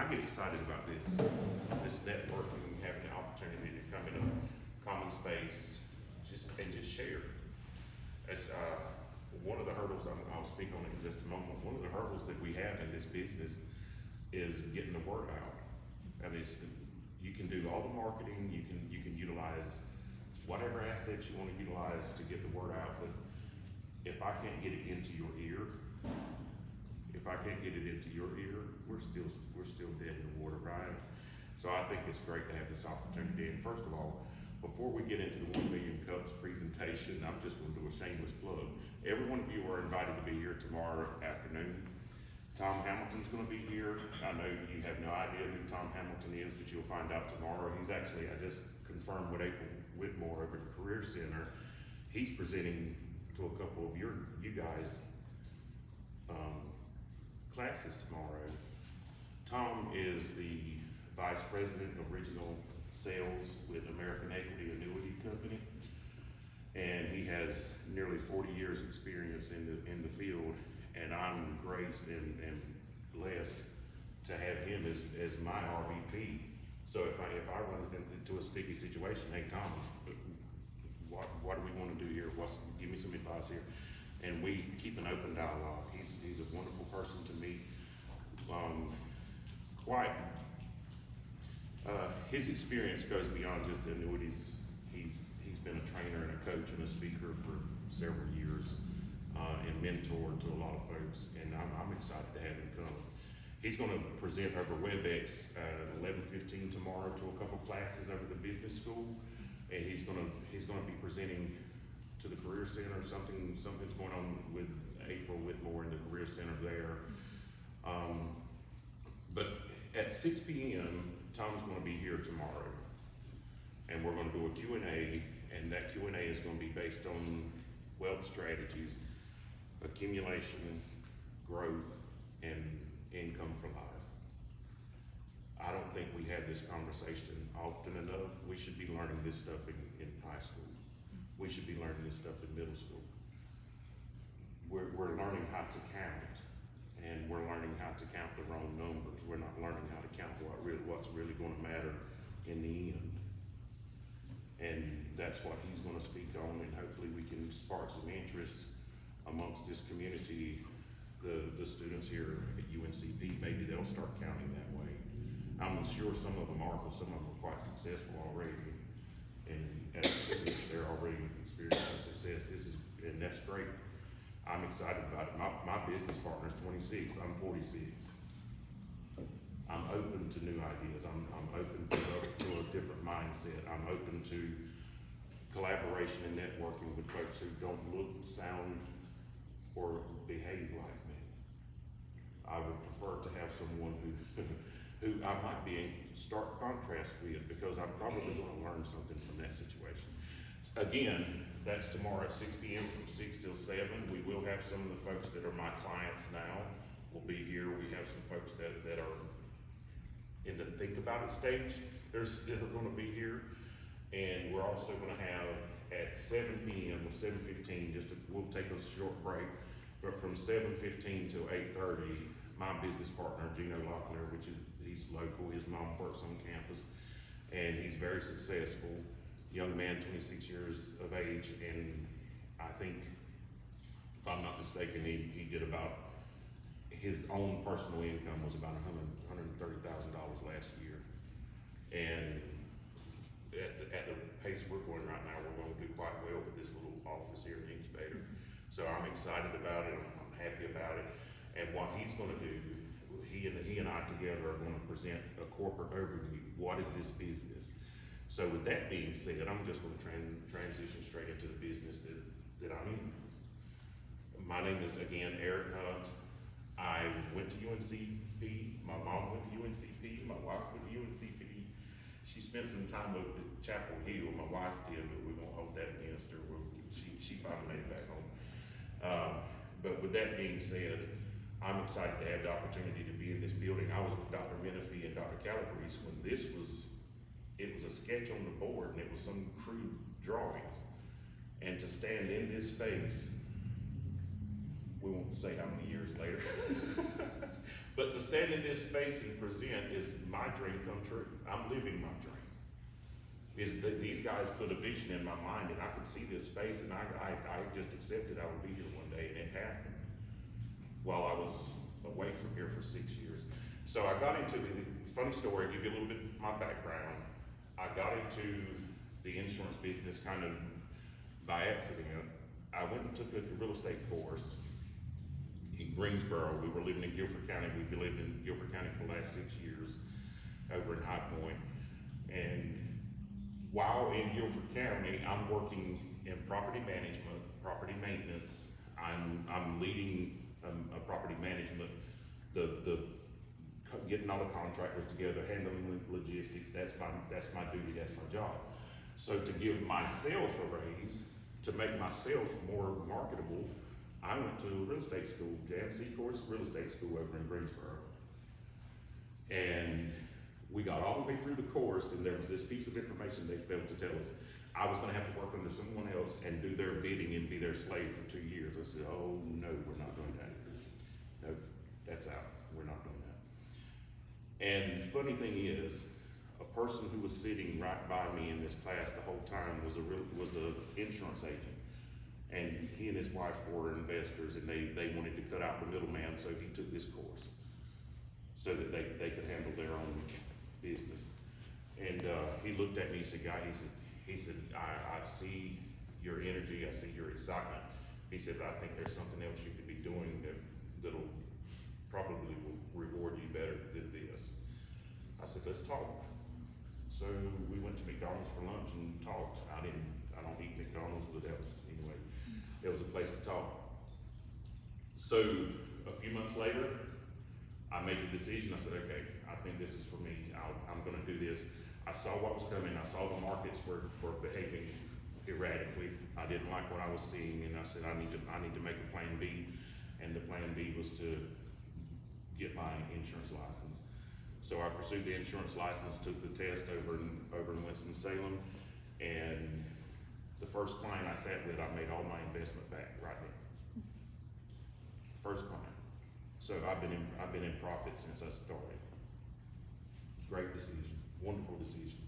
I get excited about this networking, having the opportunity to come in a common space, just share. It's one of the hurdles I'll speak on in just a moment. One of the hurdles that we have in this business is getting the word out. I mean, you can do all the marketing, you can utilize whatever assets you want to utilize to get the word out, but if I can't get it into your ear, we're still dead in the water, right? So I think it's great to have this opportunity. And first of all, before we get into the 1 Million Cups presentation, I'm just going to do a shameless plug. Every one of you are invited to be here tomorrow afternoon. Tom Hamilton's going to be here. I know you have no idea who Tom Hamilton is, but you'll find out tomorrow. He's actually, I just confirmed with April Whitmore over at the Career Center. He's presenting to a couple of you guys classes tomorrow. Tom is the Vice President of Regional Sales with American Equity Annuity Company, and he has nearly 40 years experience in the field, and I'm graced and blessed to have him as my RVP. So if I run into a sticky situation, hey Tom, what do we want to do here? Give me some advice here. And we keep an open dialogue. He's a wonderful person to meet. His experience goes beyond just the annuities. He's been a trainer and a coach and a speaker for several years, and mentor to a lot of folks. And I'm excited to have him come. He's going to present over WebEx at 11:15 tomorrow to a couple classes over the business school, and he's going to be presenting to the Career Center. Something's going on with April Whitmore in the Career Center there. But at 6 p.m., Tom's going to be here tomorrow, and we're going to do a Q&A, and that Q&A is going to be based on wealth strategies, accumulation, growth, and income for life. I don't think we have this conversation often enough. We should be learning this stuff in high school. We should be learning this stuff in middle school. We're learning how to count, and we're learning how to count the wrong numbers. We're not learning how to count what's really going to matter in the end. And that's what he's going to speak on, and hopefully we can spark some interest amongst this community. The students here at UNCP, maybe they'll start counting that way. I'm sure some of them are, because some of them are quite successful already. And as students, they're already experiencing success. And that's great. I'm excited about it. My business partner is 26, I'm 46. I'm open to new ideas. I'm open to a different mindset. I'm open to collaboration and networking with folks who don't look, sound, or behave like me. I would prefer to have someone who I might be in stark contrast with, because I'm probably going to learn something from that situation. Again, that's tomorrow at 6 p.m. from 6 till 7. We will have some of the folks that are my clients now will be here. We have some folks that are in the think about it stage. They're going to be here. And we're also going to have at 7 p.m. or 7:15, we'll take a short break, but from 7:15 till 8:30, my business partner, Gino Lochner, he's local, his mom works on campus, and he's very successful. Young man, 26 years of age, and I think, if I'm not mistaken, he did about, his own personal income was about $130,000 last year. And at the pace we're going right now, we're going to do quite well with this little office here in the incubator. So I'm excited about it, I'm happy about it. And what he's going to do, he and I together are going to present a corporate overview. What is this business? So with that being said, I'm just going to transition straight into the business that I'm in. My name is, again, Eric Hunt. I went to UNCP. My mom went to UNCP. My wife went to UNCP. She spent some time over at Chapel Hill. My wife did, but we won't hold that against her. She finally made it back home. But with that being said, I'm excited to have the opportunity to be in this building. I was with Dr. Menifee and Dr. Calabrese when it was a sketch on the board, and it was some crude drawings. And to stand in this space, we won't say how many years later, But to stand in this space and present is my dream come true. I'm living my dream. These guys put a vision in my mind, and I could see this space, and I just accepted I would be here one day, and it happened while I was away from here for 6 years. So I got into the funny story, give you a little bit of my background. I got into the insurance business kind of by accident. I went and took a real estate course in Greensboro. We were living in Guilford County. We've been living in Guilford County for the last 6 years over in High Point. And while in Guilford County, I'm working in property management, property maintenance. I'm leading a property management, getting all the contractors together, handling logistics. That's my duty. That's my job. So to give myself a raise, to make myself more marketable, I went to a real estate school, Jan Seacourt's real estate school over in Greensboro. And we got all the way through the course, and there was this piece of information they failed to tell us. I was gonna have to work under someone else and do their bidding and be their slave for 2 years. I said, oh no, we're not doing that. No, that's out, we're not doing that. And the funny thing is, a person who was sitting right by me in this class the whole time was a insurance agent. And he and his wife were investors, and they wanted to cut out the middleman, so he took this course so that they could handle their own business. And he looked at me, he said, Guy, he said, I see your energy, I see your excitement. He said, I think there's something else you could be doing that'll probably will reward you better than this. I said, let's talk. So we went to McDonald's for lunch and talked. I don't eat McDonald's, but anyway, there was a place to talk. So a few months later, I made the decision. I said, okay, I think this is for me. I'm gonna do this. I saw what was coming. I saw the markets were behaving erratically. I didn't like what I was seeing, and I said, I need to make a plan B. And the plan B was to get my insurance license. So I pursued the insurance license, took the test over in Winston-Salem, and the first client I sat with, I made all my investment back right there. First client. So I've been in profit since I started. Great decision, wonderful decision.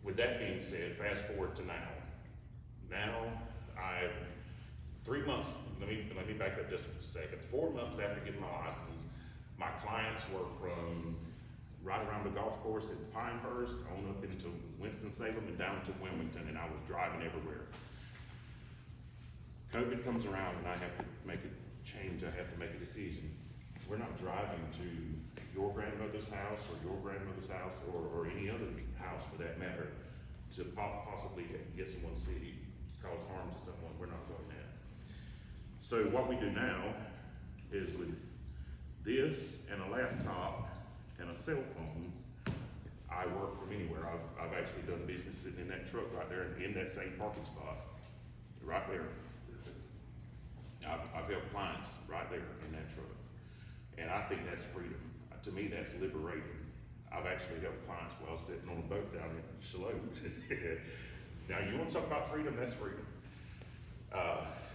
With that being said, fast forward to now. Now, 3 months, let me back up just for a second. 4 months after getting my license, my clients were from right around the golf course at Pinehurst on up into Winston-Salem and down to Wilmington, and I was driving everywhere. COVID comes around and I have to make a change, I have to make a decision. We're not driving to your grandmother's house or your grandmother's house or any other house for that matter to possibly get someone sick, cause harm to someone. We're not doing that. So what we do now is with this and a laptop and a cell phone, I work from anywhere. I've actually done business sitting in that truck right there in that same parking spot, right there. I've helped clients right there in that truck. And I think that's freedom. To me, that's liberating. I've actually helped clients while sitting on a boat down in Shalom. Now, you want to talk about freedom? That's freedom.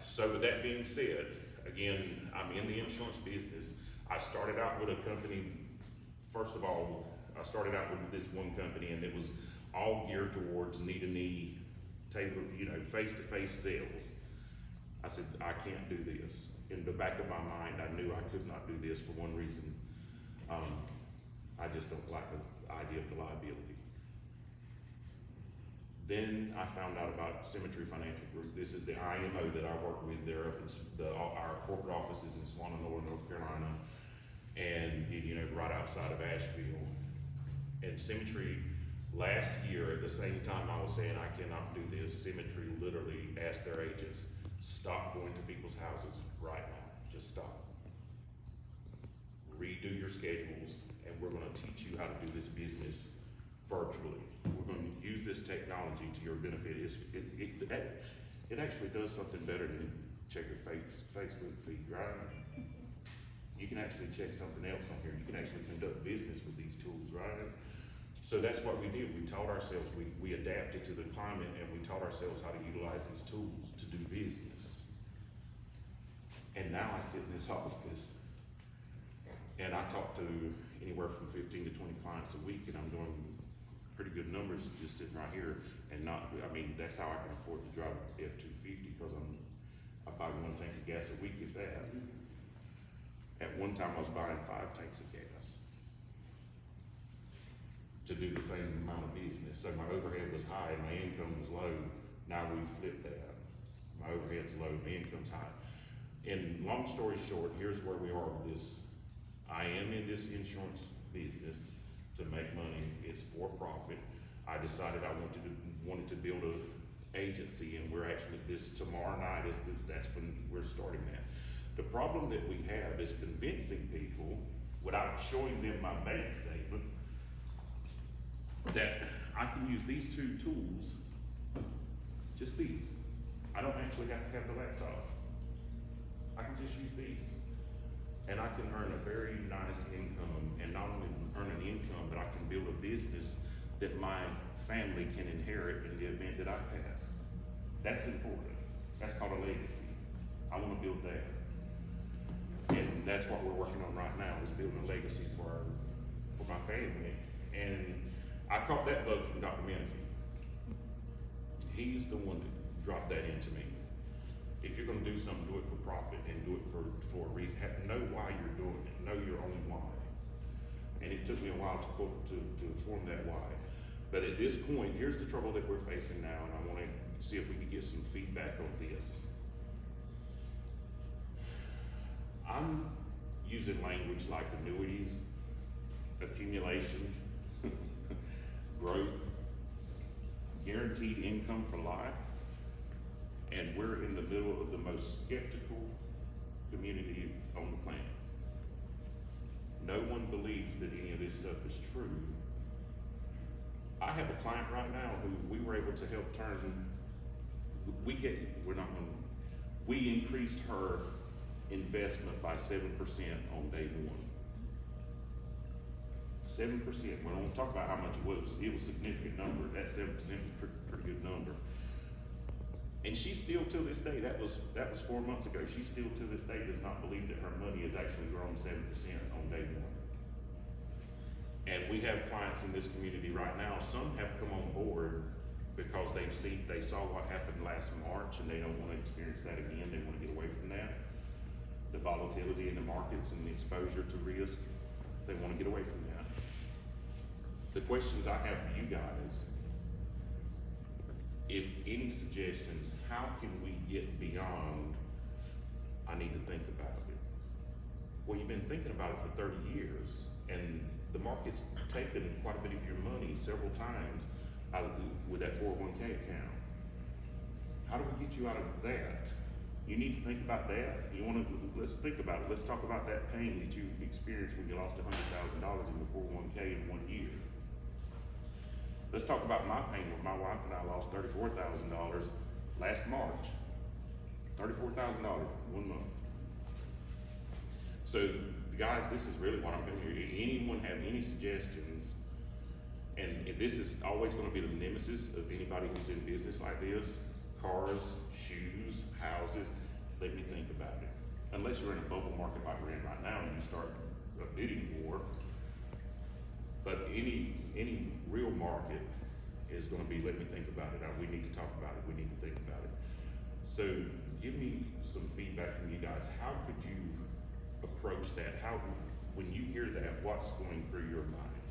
So with that being said, again, I'm in the insurance business. I started out with a company, first of all, I started out with this one company, and it was all geared towards knee-to-knee, table, face-to-face sales. I said, I can't do this. In the back of my mind, I knew I could not do this for one reason. I just don't like the idea of the liability. Then I found out about Symmetry Financial Group. This is the IMO that I work with. They're up in our corporate office is in Swananoa, North Carolina, and right outside of Asheville. And Symmetry, last year at the same time I was saying I cannot do this, Symmetry literally asked their agents, stop going to people's houses right now. Just stop. Redo your schedules, and we're going to teach you how to do this business virtually. We're going to use this technology to your benefit. It actually does something better than check your Facebook feed, right? You can actually check something else on here. You can actually conduct business with these tools, right? So that's what we did. We taught ourselves, we adapted to the climate, and we taught ourselves how to utilize these tools to do business. And now I sit in this office, and I I talk to anywhere from 15 to 20 clients a week, and I'm doing pretty good numbers just sitting right here, and that's how I can afford to drive F-250, because I buy 1 tank of gas a week, if that. At one time, I was buying 5 tanks of gas to do the same amount of business. So my overhead was high and my income was low. Now we flipped that. My overhead's low, my income's high. And long story short, here's where we are with this. I am in this insurance business to make money. It's for profit. I decided I wanted to build an agency, and we're actually, tomorrow night that's when we're starting that. The problem that we have is convincing people, without showing them my bank statement, that I can use these 2 tools, just these. I don't actually have to have the laptop. I can just use these. And I can earn a very nice income, and not only earn an income, but I can build a business that my family can inherit in the event that I pass. That's important. That's called a legacy. I want to build that. And that's what we're working on right now, is building a legacy for my family. And I caught that bug from Dr. Menifee. He's the one that dropped that into me. If you're gonna do something, do it for profit and do it for a reason. Know why you're doing it. Know your own why. And it took me a while to form that why. But at this point, here's the trouble that we're facing now, and I wanna see if we can get some feedback on this. I'm using language like annuities, accumulation, growth, guaranteed income for life, and we're in the middle of the most skeptical community on the planet. No one believes that any of this stuff is true. I have a client right now who we were able to help turn, we increased her investment by 7% on day 1. 7%. We don't talk about how much it was. It was a significant number. That 7% is a pretty good number. And she still, to this day, that was 4 months ago. She still, to this day, does not believe that her money has actually grown 7% on day 1. And we have clients in this community right now. Some have come on board because they saw what happened last March, and they don't want to experience that again. They want to get away from that. The volatility in the markets and the exposure to risk, they want to get away from that. The questions I have for you guys, if any suggestions, how can we get beyond, I need to think about it? Well, you've been thinking about it for 30 years, and the market's taken quite a bit of your money several times with that 401k account. How do we get you out of that? You need to think about that. Let's think about it. Let's talk about that pain that you experienced when you lost $100,000 in your 401k in 1 year. Let's talk about my pain when my wife and I lost $34,000 last March. $34,000 in 1 month. So guys, this is really what I'm doing here. Anyone have any suggestions? And this is always going to be the nemesis of anybody who's in business like this. Cars, shoes, houses, let me think about it. Unless you're in a bubble market like we're in right now and you start a bidding war. But any real market is going to be, let me think about it. We need to talk about it. We need to think about it. So give me some feedback from you guys. How could you approach that? When you hear that, what's going through your mind?